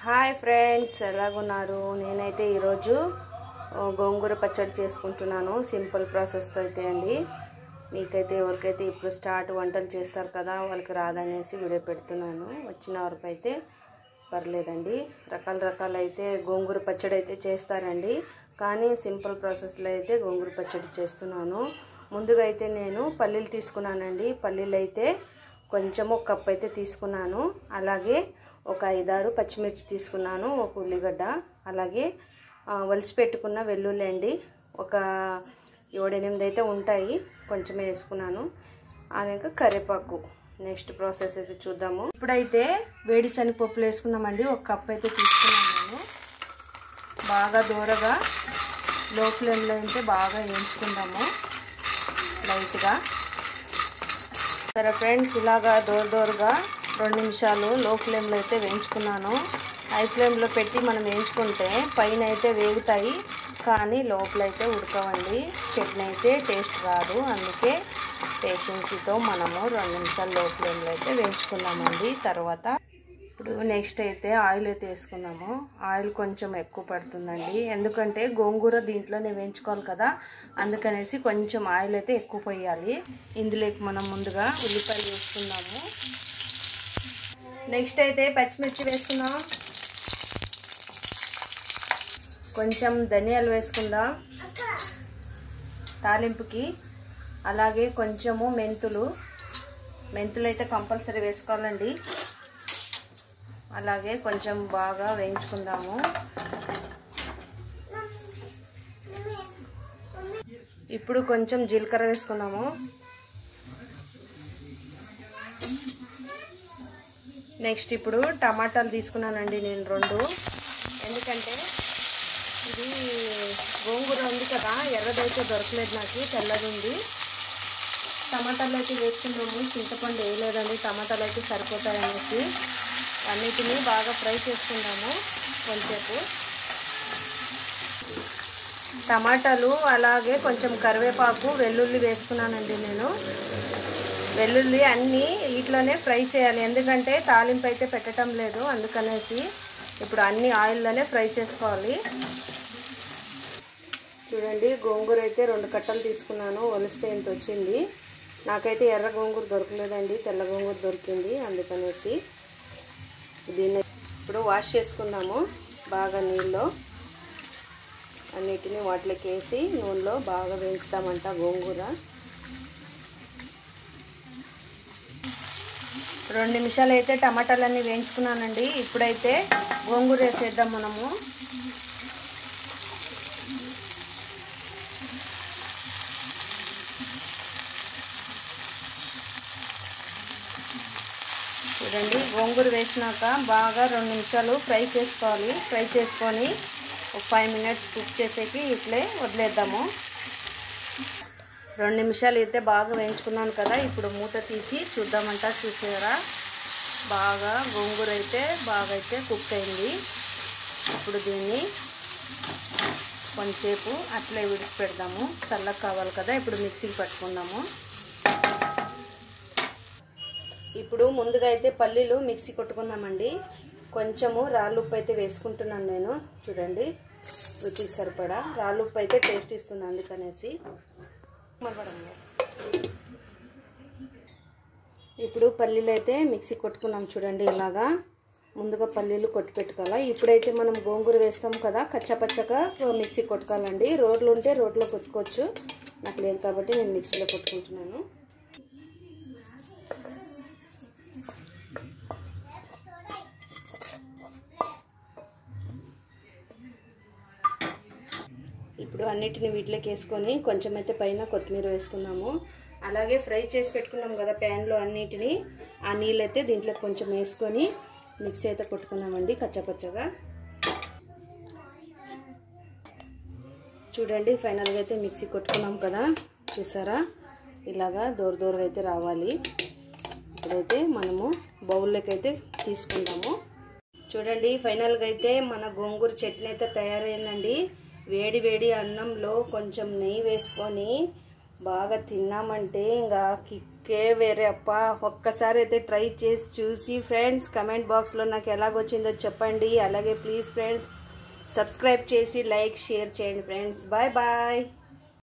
Hi friends, ఎలాగున్నారు? నేనైతే ఈరోజు గోంగూర పచ్చడి చేసుకుంటున్నాను. సింపుల్ ప్రాసెస్తో అయితే అండి. మీకైతే ఎవరికైతే ఇప్పుడు స్టార్ట్ వంటలు చేస్తారు కదా, వాళ్ళకి రాదనేసి వీడియో పెడుతున్నాను. వచ్చిన వరకు అయితే పర్లేదండి. రకాలైతే గోంగూర పచ్చడి అయితే చేస్తారండి, కానీ సింపుల్ ప్రాసెస్లో అయితే గోంగూర పచ్చడి చేస్తున్నాను. ముందుగా అయితే నేను పల్లీలు తీసుకున్నానండి. పల్లీలు అయితే కొంచెము కప్ అయితే తీసుకున్నాను. అలాగే ఒక 5-6 పచ్చిమిర్చి తీసుకున్నాను, ఒక ఉల్లిగడ్డ, అలాగే వలిసి పెట్టుకున్న వెల్లుల్లి అండి, ఒక 7-8 అయితే ఉంటాయి, కొంచెమే వేసుకున్నాను. అలాగే కరివేపాకు. నెక్స్ట్ ప్రాసెస్ అయితే చూద్దాము. ఇప్పుడైతే వేడి శనగపప్పులు వేసుకుందామండి. ఒక కప్ అయితే తీసుకున్నాను నేను. బాగా దూరగా లో ఫ్లేమ్లో అయితే బాగా వేయించుకుందాము లైట్గా. సరే ఫ్రెండ్స్, ఇలాగా దూరగా 2 నిమిషాలు లో ఫ్లేమ్లో అయితే వేయించుకున్నాను. హై ఫ్లేమ్లో పెట్టి మనం వేయించుకుంటే పైన అయితే వేగుతాయి, కానీ లోపల అయితే ఉడకవండి. చట్నీ అయితే టేస్ట్ రాదు. అందుకే పేషెన్సీతో మనము 2 నిమిషాలు లో ఫ్లేమ్లో అయితే వేయించుకున్నామండి. తర్వాత ఇప్పుడు నెక్స్ట్ అయితే ఆయిల్ అయితే వేసుకున్నాము. ఆయిల్ కొంచెం ఎక్కువ పడుతుందండి, ఎందుకంటే గోంగూర దీంట్లోనే వేయించుకోవాలి కదా, అందుకనేసి కొంచెం ఆయిల్ అయితే ఎక్కువ పోయాలి. ఇందులోకి మనం ముందుగా ఉల్లిపాయలు వేసుకున్నాము. నెక్స్ట్ అయితే పచ్చిమిర్చి వేసుకుందాం. కొంచెం ధనియాలు వేసుకుందాం తాలింపుకి. అలాగే కొంచెము మెంతులు అయితే కంపల్సరీ వేసుకోవాలండి. అలాగే కొంచెం బాగా వేయించుకుందాము. ఇప్పుడు కొంచెం జీలకర్ర వేసుకుందాము. నెక్స్ట్ ఇప్పుడు టమాటాలు తీసుకున్నానండి నేను 2, ఎందుకంటే ఇది గోంగూర ఉంది కదా, ఎర్రదైతే దొరకలేదు నాకు, తెల్లది ఉంది. టమాటాలు అయితే వేసుకుందాము. చింతపండు వేయలేదండి, టమాటాలు అయితే సరిపోతాయనేసి. అన్నిటినీ బాగా ఫ్రై చేసుకుందాము కొంచెంసేపు. టమాటాలు అలాగే కొంచెం కరివేపాకు, వెల్లుల్లి వేసుకున్నానండి నేను. వెల్లుల్లి అన్నీ వీటిలోనే ఫ్రై చేయాలి, ఎందుకంటే తాలింపు అయితే పెట్టడం లేదు, అందుకనేసి ఇప్పుడు అన్ని ఆయిల్లోనే ఫ్రై చేసుకోవాలి. చూడండి, గోంగూర అయితే 2 కట్టలు తీసుకున్నాను. ఒలిస్తే ఇంత వచ్చింది. నాకైతే ఎర్ర గోంగూర దొరకలేదండి, తెల్ల గోంగూర దొరికింది, అందుకనేసి దీన్ని ఇప్పుడు వాష్ చేసుకుందాము బాగా నీళ్ళలో. అన్నిటినీ వాటిలోకి వేసి నూనెలో బాగా వేయించుతామంట గోంగూర. 2 నిమిషాలు అయితే టమాటాలన్నీ వేయించుకున్నానండి. ఇప్పుడైతే గోంగూర వేసేద్దాం మనము. చూడండి, గోంగూర వేసినాక బాగా 2 నిమిషాలు ఫ్రై చేసుకోవాలి. ఫ్రై చేసుకొని ఒక 5 మినిట్స్ కుక్ చేసేకి ఇట్లే వదిలేద్దాము. 2 నిమిషాలు అయితే బాగా వేయించుకున్నాను కదా, ఇప్పుడు మూత తీసి చూద్దామంట. చూసారా, బాగా గోంగూర అయితే బాగా అయితే కుక్ అయింది. ఇప్పుడు దీన్ని కొంచెంసేపు అట్లే విడిచిపెడదాము. చల్లగా కావాలి కదా, ఇప్పుడు మిక్సీకి పట్టుకుందాము. ఇప్పుడు ముందుగా అయితే పల్లీలు మిక్సీ కొట్టుకుందామండి. కొంచెము రాళ్ళుప్పు అయితే వేసుకుంటున్నాను నేను. చూడండి, రుచికి సరిపడా రాళ్ళుప్పు అయితే టేస్ట్ ఇస్తుంది, అందుకనేసి. ఇప్పుడు పల్లీలు అయితే మిక్సీ కొట్టుకున్నాం. చూడండి, ఇలాగా ముందుగా పల్లీలు కొట్టి పెట్టుకోవాలి. ఇప్పుడైతే మనం గోంగూర వేస్తాం కదా, కచ్చాపచ్చగా మిక్సీ కొట్టుకోవాలండి. రోడ్లు ఉంటే రోడ్లో కొట్టుకోవచ్చు, నాకు లేదు కాబట్టి నేను మిక్సీలో కొట్టుకుంటున్నాను. ఇప్పుడు అన్నిటిని వీటిలోకి వేసుకొని కొంచెం అయితే పైన కొత్తిమీర వేసుకున్నాము. అలాగే ఫ్రై చేసి పెట్టుకున్నాం కదా ప్యాన్లో అన్నిటిని, ఆ నీళ్ళు అయితే దీంట్లో కొంచెం వేసుకొని మిక్సీ అయితే కొట్టుకున్నామండి కచ్చపచ్చగా. చూడండి, ఫైనల్గా అయితే మిక్సీ కొట్టుకున్నాం కదా, చూసారా, ఇలాగా దూరగా అయితే రావాలి. ఇప్పుడైతే మనము బౌల్లోకి అయితే తీసుకుందాము. చూడండి, ఫైనల్గా అయితే మన గోంగూర చట్నీ అయితే తయారైందండి. వేడి అన్నంలో కొంచెం నెయ్యి వేసుకొని బాగా తిన్నామంటే ఇంకా కిక్ టేస్ట్కే వేరే అప్ప. ఒక్కసారి అయితే ట్రై చేసి చూసి ఫ్రెండ్స్ కమెంట్ బాక్స్లో నాకు ఎలాగొచ్చిందో చెప్పండి. అలాగే ప్లీజ్ ఫ్రెండ్స్ సబ్స్క్రైబ్ చేసి లైక్ షేర్ చేయండి ఫ్రెండ్స్. Bye bye.